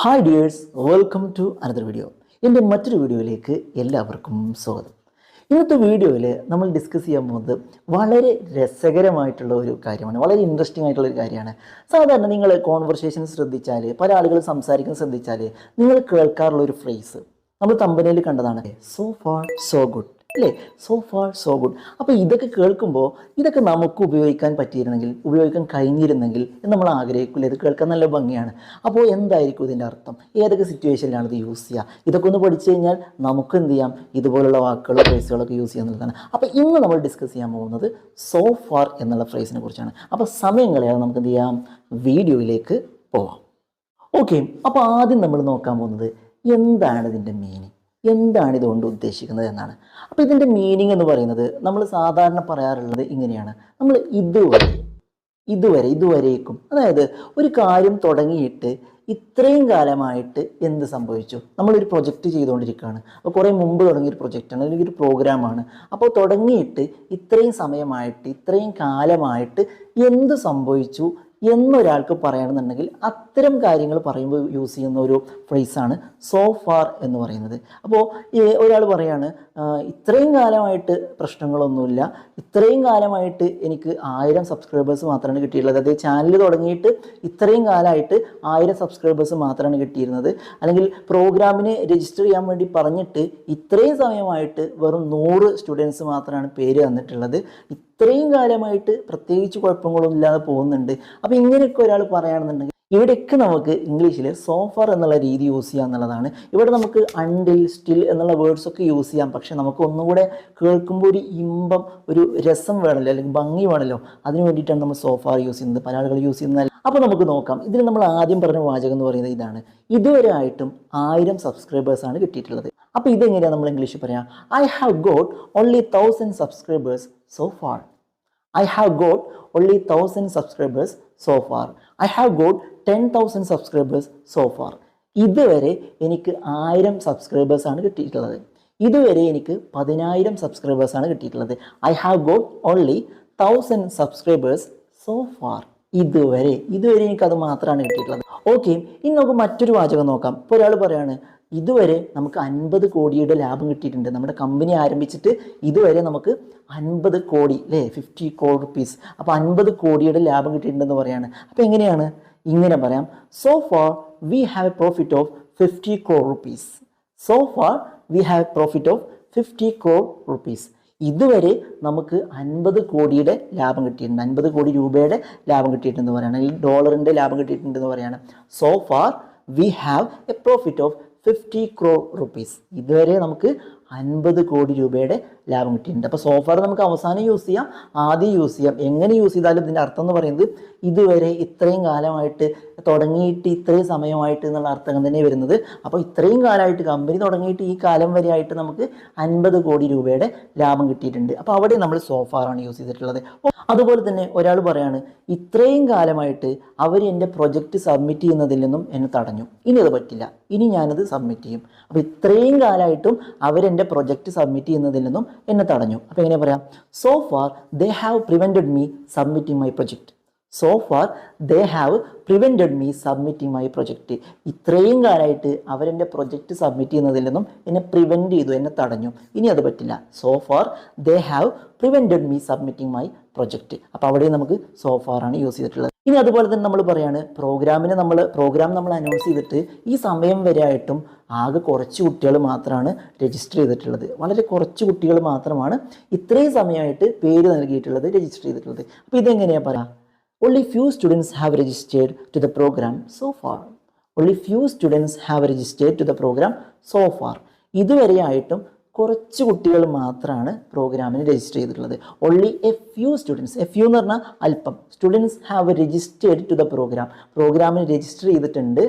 Hi dears, welcome to another video. എൻ്റെ മറ്റൊരു വീഡിയോയിലേക്ക് എല്ലാവർക്കും സ്വാഗതം. ഇന്നത്തെ വീഡിയോയിൽ നമ്മൾ ഡിസ്കസ് ചെയ്യാൻ പോകുന്നത് വളരെ രസകരമായിട്ടുള്ള ഒരു കാര്യമാണ്, വളരെ ഇൻട്രസ്റ്റിംഗ് ആയിട്ടുള്ള ഒരു കാര്യമാണ്. സാധാരണ നിങ്ങൾ കോൺവെർസേഷൻ ശ്രദ്ധിച്ചാൽ, പല ആളുകൾ സംസാരിക്കുന്നത് ശ്രദ്ധിച്ചാൽ നിങ്ങൾ കേൾക്കാറുള്ള ഒരു ഫ്രേസ് നമ്മൾ തമ്പനയിൽ കണ്ടതാണ്, സോ ഫാർ സോ ഗുഡ് അല്ലേ? So far so good. അപ്പോൾ ഇതൊക്കെ കേൾക്കുമ്പോൾ ഇതൊക്കെ നമുക്ക് ഉപയോഗിക്കാൻ പറ്റിയിരുന്നെങ്കിൽ, ഉപയോഗിക്കാൻ കഴിഞ്ഞിരുന്നെങ്കിൽ എന്ന് നമ്മൾ ആഗ്രഹിക്കില്ല. ഇത് കേൾക്കാൻ നല്ല ഭംഗിയാണ്. അപ്പോൾ എന്തായിരിക്കും ഇതിൻ്റെ അർത്ഥം? ഏതൊക്കെ സിറ്റുവേഷനിലാണ് ഇത് യൂസ് ചെയ്യുക? ഇതൊക്കെ ഒന്ന് പഠിച്ചു കഴിഞ്ഞാൽ നമുക്ക് എന്ത് ചെയ്യാം, ഇതുപോലുള്ള വാക്കുകളോ ഫ്രേസുകളൊക്കെ യൂസ് ചെയ്യുന്നതാണ്. അപ്പോൾ ഇന്ന് നമ്മൾ ഡിസ്കസ് ചെയ്യാൻ പോകുന്നത് സോ ഫാർ എന്നുള്ള ഫ്രേസിനെ കുറിച്ചാണ്. അപ്പോൾ സമയം കളയാതെ നമുക്ക് എന്ത് ചെയ്യാം, വീഡിയോയിലേക്ക് പോവാം. ഓക്കെ, അപ്പോൾ ആദ്യം നമ്മൾ നോക്കാൻ പോകുന്നത് എന്താണ് ഇതിൻ്റെ മീനിങ്, എന്താണ് ഇതുകൊണ്ട് ഉദ്ദേശിക്കുന്നത് എന്നാണ്. അപ്പോൾ ഇതിൻ്റെ മീനിങ് എന്ന് പറയുന്നത് നമ്മൾ സാധാരണ പറയാറുള്ളത് ഇങ്ങനെയാണ്, നമ്മൾ ഇതുവരേക്കും, അതായത് ഒരു കാര്യം തുടങ്ങിയിട്ട് ഇത്രയും കാലമായിട്ട് എന്ത് സംഭവിച്ചു. നമ്മളൊരു പ്രൊജക്റ്റ് ചെയ്തുകൊണ്ടിരിക്കുകയാണ്, അപ്പോൾ കുറേ മുമ്പ് തുടങ്ങിയൊരു പ്രൊജക്റ്റാണ്, അല്ലെങ്കിൽ ഒരു പ്രോഗ്രാമാണ്. അപ്പോൾ തുടങ്ങിയിട്ട് ഇത്രയും സമയമായിട്ട്, ഇത്രയും കാലമായിട്ട് എന്ത് സംഭവിച്ചു എന്നൊരാൾക്ക് പറയണമെന്നുണ്ടെങ്കിൽ അത്തരം കാര്യങ്ങൾ പറയുമ്പോൾ യൂസ് ചെയ്യുന്ന ഒരു ഫ്രേസാണ് സോ ഫാർ എന്ന് പറയുന്നത്. അപ്പോൾ ഒരാൾ പറയാണ്, ഇത്രയും കാലമായിട്ട് പ്രശ്നങ്ങളൊന്നുമില്ല, ഇത്രയും കാലമായിട്ട് എനിക്ക് 1000 സബ്സ്ക്രൈബേഴ്സ് മാത്രമാണ് കിട്ടിയിട്ടുള്ളത്. അതായത് ചാനൽ തുടങ്ങിയിട്ട് ഇത്രയും കാലമായിട്ട് 1000 സബ്സ്ക്രൈബേഴ്സ് മാത്രമാണ് കിട്ടിയിരുന്നത്. അല്ലെങ്കിൽ പ്രോഗ്രാമിന് രജിസ്റ്റർ ചെയ്യാൻ വേണ്ടി പറഞ്ഞിട്ട് ഇത്രയും സമയമായിട്ട് വെറും 100 സ്റ്റുഡൻസ് മാത്രമാണ് പേര് തന്നിട്ടുള്ളത്. ഇത്രയും കാലമായിട്ട് പ്രത്യേകിച്ച് കുഴപ്പങ്ങളൊന്നും ഇല്ലാതെ പോകുന്നുണ്ട്. അപ്പോൾ ഇങ്ങനെയൊക്കെ ഒരാൾ പറയുകയാണെന്നുണ്ടെങ്കിൽ ഇവിടെയൊക്കെ നമുക്ക് ഇംഗ്ലീഷിൽ സോ ഫാർ എന്നുള്ള രീതി യൂസ് ചെയ്യുക എന്നുള്ളതാണ്. ഇവിടെ നമുക്ക് അണ്ടിൽ, സ്റ്റിൽ എന്നുള്ള വേർഡ്സൊക്കെ യൂസ് ചെയ്യാം. പക്ഷേ നമുക്ക് ഒന്നും കൂടെ കേൾക്കുമ്പോൾ ഒരു ഇമ്പം, ഒരു രസം വേണമല്ലോ, അല്ലെങ്കിൽ ഭംഗി വേണമല്ലോ, അതിന് വേണ്ടിയിട്ടാണ് നമ്മൾ സോ ഫാർ യൂസ് ചെയ്യുന്നത്, പല ആളുകൾ യൂസ് ചെയ്യുന്നത്. അപ്പോൾ നമുക്ക് നോക്കാം. ഇതിൽ നമ്മൾ ആദ്യം പറഞ്ഞ വാചകം എന്ന് പറയുന്നത് ഇതാണ്, ഇതുവരെ ആയിട്ടും 1000 സബ്സ്ക്രൈബേഴ്സാണ് കിട്ടിയിട്ടുള്ളത്. അപ്പോൾ ഇതെങ്ങനെയാണ് നമ്മൾ ഇംഗ്ലീഷിൽ പറയാം? I have got only 1000 subscribers so far. I have got only 1000 subscribers so far. I have got 10,000 subscribers so far. ഇതുവരെ എനിക്ക് 1000 സബ്സ്ക്രൈബേഴ്സ് ആണ് കിട്ടിയിട്ടുള്ളത്. ഇതുവരെ എനിക്ക് 10000 സബ്സ്ക്രൈബേഴ്സ് ആണ് കിട്ടിയിട്ടുള്ളത്. I have got only 1000 subscribers so far. ഇതുവരെ എനിക്കത് മാത്രമാണ് കിട്ടിയിട്ടുള്ളത്. ഓക്കെ, ഇനി നമുക്ക് മറ്റൊരു വാചകം നോക്കാം. ഇപ്പോൾ ഒരാൾ പറയാണ്, ഇതുവരെ നമുക്ക് 50 കോടിയുടെ ലാഭം കിട്ടിയിട്ടുണ്ട്. നമ്മുടെ കമ്പനി ആരംഭിച്ചിട്ട് ഇതുവരെ നമുക്ക് 50 കോടി അല്ലേ, 50 crore rupees. അപ്പോൾ 50 കോടിയുടെ ലാഭം കിട്ടിയിട്ടുണ്ടെന്ന് പറയാണ്. അപ്പോൾ എങ്ങനെയാണ്? ഇങ്ങനെ പറയാം, so far we have A profit of 50 crore rupees. So far we have A profit of 50 crore rupees. ഇതുവരെ നമുക്ക് 50 കോടിയുടെ ലാഭം കിട്ടിയിട്ടുണ്ട്, 50 കോടി രൂപയുടെ ലാഭം കിട്ടിയിട്ടുണ്ടെന്ന് പറയുകയാണ്, അല്ലെങ്കിൽ ഡോളറിൻ്റെ ലാഭം കിട്ടിയിട്ടുണ്ടെന്ന് പറയുകയാണ്. So far we have A profit of 50 crore rupees. ഇതുവരെ നമുക്ക് 50 കോടി രൂപയുടെ ലാഭം കിട്ടിയിട്ടുണ്ട്. അപ്പോൾ സോഫാർ നമുക്ക് അവസാനം യൂസ് ചെയ്യാം, ആദ്യം യൂസ് ചെയ്യാം. എങ്ങനെ യൂസ് ചെയ്താലും ഇതിൻ്റെ അർത്ഥം എന്ന് പറയുന്നത് ഇതുവരെ, ഇത്രയും കാലമായിട്ട്, തുടങ്ങിയിട്ട് ഇത്രയും സമയമായിട്ട് എന്നുള്ള അർത്ഥം തന്നെ വരുന്നത്. അപ്പോൾ ഇത്രയും കാലമായിട്ട്, കമ്പനി തുടങ്ങിയിട്ട് ഈ കാലം വരെ ആയിട്ട് നമുക്ക് 50 കോടി രൂപയുടെ ലാഭം കിട്ടിയിട്ടുണ്ട്. അപ്പോൾ അവിടെ നമ്മൾ സോഫാറാണ് യൂസ് ചെയ്തിട്ടുള്ളത്. അതുപോലെ തന്നെ ഒരാൾ പറയാണ്, ഇത്രയും കാലമായിട്ട് അവർ എൻ്റെ പ്രൊജക്റ്റ് സബ്മിറ്റ് ചെയ്യുന്നതിൽ നിന്നും എന്നെ തടഞ്ഞു, ഇനി അത് പറ്റില്ല, ഇനി ഞാനത് സബ്മിറ്റ് ചെയ്യും. അപ്പോൾ ഇത്രയും കാലമായിട്ടും അവരെൻ്റെ പ്രൊജക്റ്റ് സബ്മിറ്റ് ചെയ്യുന്നതിൽ നിന്നും എന്നെ തടഞ്ഞു. അപ്പോൾ എങ്ങനെ പറയാം? So far they have prevented me submitting my project. So far they have prevented me submitting my project. ഇത്രയും കാലമായിട്ട് അവരെൻ്റെ പ്രൊജക്റ്റ് സബ്മിറ്റ് ചെയ്യുന്നതിൽ നിന്നും എന്നെ പ്രിവെൻറ്റ് ചെയ്തു, എന്നെ തടഞ്ഞു, ഇനി അത് പറ്റില്ല. So far they have prevented me submitting my project. അപ്പോൾ അവിടെ നമുക്ക് സോ ഫാർ ആണ് യൂസ് ചെയ്തിട്ടുള്ളത്. ഇനി അതുപോലെ തന്നെ നമ്മൾ പറയാണ്, പ്രോഗ്രാം നമ്മൾ അനൗൺസ് ചെയ്തിട്ട് ഈ സമയം വരെ ആയിട്ടും ആകെ കുറച്ച് കുട്ടികൾ മാത്രമാണ് രജിസ്റ്റർ ചെയ്തിട്ടുള്ളത്. വളരെ കുറച്ച് കുട്ടികൾ മാത്രമാണ് ഇത്രയും സമയമായിട്ട് പേര് നൽകിയിട്ടുള്ളത്, രജിസ്റ്റർ ചെയ്തിട്ടുള്ളത്. അപ്പോൾ ഇതെങ്ങനെയാണ് പറയാം? Only few students have registered to the program so far. Only few students have registered to the program so far. ഇതുവരെയായിട്ടും കുറച്ച് കുട്ടികൾ മാത്രമാണ് പ്രോഗ്രാമിന് രജിസ്റ്റർ ചെയ്തിട്ടുള്ളത്. Only a few students, a few എന്ന് പറഞ്ഞാൽ അല്പം, students have registered to the program. പ്രോഗ്രാമിന് രജിസ്റ്റർ ചെയ്തിട്ടുണ്ട്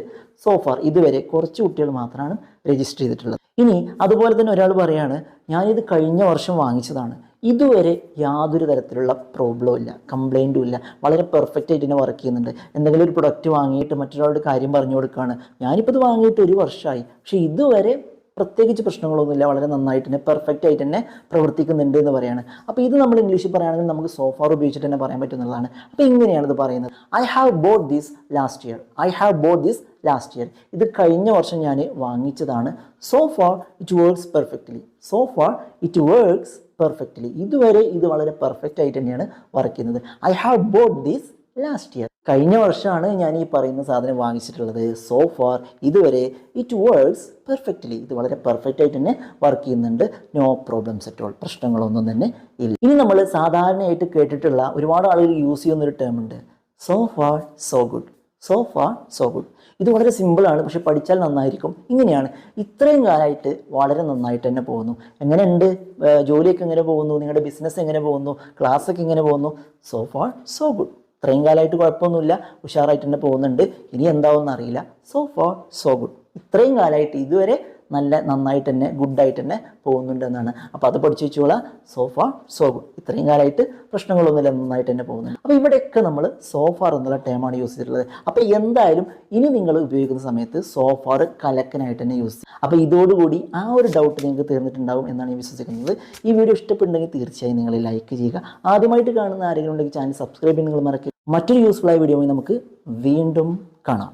സോ ഫാർ. ഇതുവരെ കുറച്ച് കുട്ടികൾ മാത്രമാണ് രജിസ്റ്റർ ചെയ്തിട്ടുള്ളത്. ഇനി അതുപോലെ തന്നെ ഒരാൾ പറയാണ്, ഞാനിത് കഴിഞ്ഞ വർഷം വാങ്ങിച്ചതാണ്, ഇതുവരെ യാതൊരു തരത്തിലുള്ള പ്രോബ്ലവും ഇല്ല, കംപ്ലൈൻറ്റും ഇല്ല, വളരെ പെർഫെക്റ്റ് ആയിട്ട് തന്നെ വർക്ക് ചെയ്യുന്നുണ്ട്. എന്തെങ്കിലും ഒരു പ്രൊഡക്റ്റ് വാങ്ങിയിട്ട് മറ്റൊരാളുടെ കാര്യം പറഞ്ഞു കൊടുക്കുകയാണ്, ഞാനിപ്പോൾ ഇത് വാങ്ങിയിട്ട് 1 വർഷമായി, പക്ഷേ ഇതുവരെ പ്രത്യേകിച്ച് പ്രശ്നങ്ങളൊന്നുമില്ല, വളരെ നന്നായിട്ട് തന്നെ പെർഫെക്റ്റ് ആയിട്ട് തന്നെ പ്രവർത്തിക്കുന്നുണ്ട് എന്ന് പറയുകയാണ്. അപ്പോൾ ഇത് നമ്മൾ ഇംഗ്ലീഷിൽ പറയുകയാണെങ്കിൽ നമുക്ക് സോ ഫാർ ഉപയോഗിച്ചിട്ട് തന്നെ പറയാൻ പറ്റുന്നതാണ്. അപ്പോൾ ഇങ്ങനെയാണ് ഇത് പറയുന്നത്. I have bought this last year. I have bought this last year. ഇത് കഴിഞ്ഞ വർഷം ഞാൻ വാങ്ങിച്ചതാണ്. So far it works perfectly. So far it works perfectly. ഇതുവരെ ഇത് വളരെ പെർഫെക്റ്റ് ആയിട്ട് തന്നെയാണ് വർക്ക് ചെയ്യുന്നത്. I have bought this last year. കഴിഞ്ഞ വർഷമാണ് ഞാൻ ഈ പറയുന്ന സാധനം വാങ്ങിച്ചിട്ടുള്ളത്. സോ ഫാർ ഇതുവരെ ഇറ്റ് വർക്ക്സ് പെർഫെക്റ്റ്ലി. ഇത് വളരെ പെർഫെക്റ്റ് ആയിട്ട് തന്നെ വർക്ക് ചെയ്യുന്നുണ്ട്. No problems at all. പ്രശ്നങ്ങളൊന്നും തന്നെ ഇല്ല. ഇനി നമ്മൾ സാധാരണയായിട്ട് കേട്ടിട്ടുള്ള ഒരുപാട് ആളുകൾ യൂസ് ചെയ്യുന്നൊരു ടേം ഉണ്ട്, so far so good. So far so good. ഇത് വളരെ സിമ്പിളാണ്, പക്ഷെ പഠിച്ചാൽ നന്നായിരിക്കും. ഇങ്ങനെയാണ്, ഇത്രയും കാലമായിട്ട് വളരെ നന്നായിട്ട് തന്നെ പോകുന്നു. എങ്ങനെയുണ്ട് ജോലിയൊക്കെ എങ്ങനെ പോകുന്നു, നിങ്ങളുടെ ബിസിനസ് എങ്ങനെ പോകുന്നു, ക്ലാസ്സൊക്കെ എങ്ങനെ പോകുന്നു? So far so good. ഇത്രയും കാലമായിട്ട് കുഴപ്പമൊന്നുമില്ല, ഉഷാറായിട്ട് തന്നെ പോകുന്നുണ്ട്. ഇനി എന്താവുമെന്ന് അറിയില്ല. So far so good. ഇത്രയും കാലമായിട്ട് ഇതുവരെ നന്നായിട്ട് തന്നെ ഗുഡായിട്ട് തന്നെ പോകുന്നുണ്ട് എന്നാണ്. അപ്പോൾ അത് പഠിച്ചു വെച്ചോളാം. So far so good. ഇത്രയും കാലമായിട്ട് പ്രശ്നങ്ങളൊന്നുമില്ല, നന്നായിട്ട് തന്നെ പോകുന്നുണ്ട്. അപ്പോൾ ഇവിടെയൊക്കെ നമ്മൾ സോ ഫാർ എന്നുള്ള ടേമാണ് യൂസ് ചെയ്തിട്ടുള്ളത്. അപ്പോൾ എന്തായാലും ഇനി നിങ്ങൾ ഉപയോഗിക്കുന്ന സമയത്ത് സോ ഫാർ കലക്കനായിട്ട് തന്നെ യൂസ് ചെയ്യും. അപ്പോൾ ഇതോടുകൂടി ആ ഒരു ഡൗട്ട് നിങ്ങൾക്ക് തീർന്നിട്ടുണ്ടാവും എന്നാണ് ഞാൻ വിശ്വസിക്കുന്നത്. ഈ വീഡിയോ ഇഷ്ടപ്പെടുന്നെങ്കിൽ തീർച്ചയായും നിങ്ങൾ ലൈക്ക് ചെയ്യുക. ആദ്യമായിട്ട് കാണുന്ന ആരെങ്കിലും ഉണ്ടെങ്കിൽ ചാനൽ സബ്സ്ക്രൈബ് ചെയ്യാൻ നിങ്ങൾ മറക്കുക. മറ്റൊരു യൂസ്ഫുൾ ആയ വീഡിയോയുമായി നമുക്ക് വീണ്ടും കാണാം.